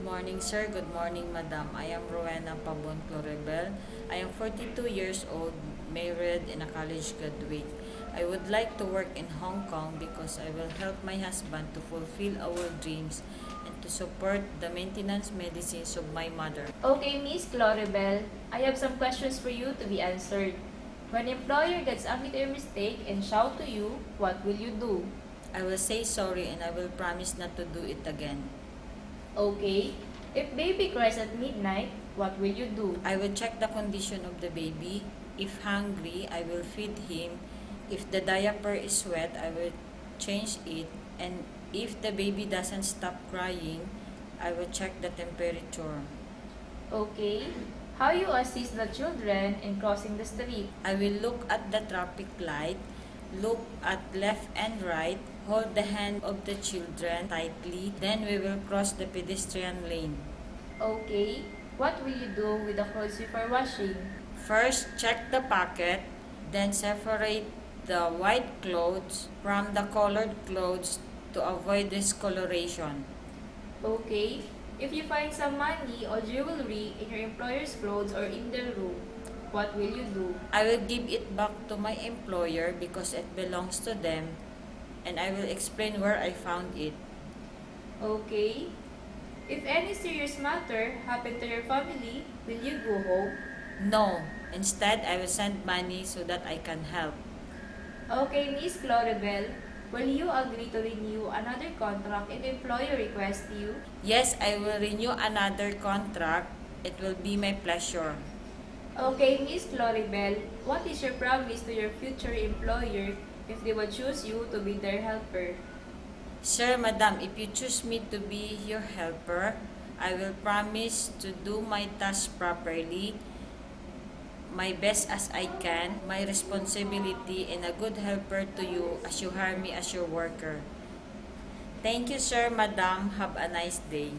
morning, sir. Good morning, madam. I am Rowena Pabon Clorebel. I am 42 years old, married, and a college graduate. I would like to work in Hong Kong because I will help my husband to fulfill our dreams and to support the maintenance medicines of my mother. Okay, Miss Clorebel, I have some questions for you to be answered. When employer gets angry to your mistake and shout to you, what will you do? I will say sorry and I will promise not to do it again. Okay, if baby cries at midnight, what will you do? I will check the condition of the baby. If hungry, I will feed him. If the diaper is wet, I will change it. And if the baby doesn't stop crying, I will check the temperature. Okay, how you assist the children in crossing the street? I will look at the traffic light, look at left and right, hold the hand of the children tightly, then we will cross the pedestrian lane. Okay, what will you do with the clothes before washing? First, check the pocket, then separate the white clothes from the colored clothes to avoid discoloration. Okay, if you find some money or jewelry in your employer's clothes or in their room, what will you do? I will give it back to my employer because it belongs to them, and I will explain where I found it. Okay, if any serious matter happened to your family, will you go home? No, instead I will send money so that I can help. Okay, Miss Clorebel, will you agree to renew another contract if the employer requests you? Yes, I will renew another contract. It will be my pleasure. Okay, Miss Clorebel, what is your promise to your future employer if they will choose you to be their helper? Sir, madam, if you choose me to be your helper, I will promise to do my task properly, my best as I can, my responsibility, and a good helper to you as you hire me as your worker. Thank you, sir, madam. Have a nice day.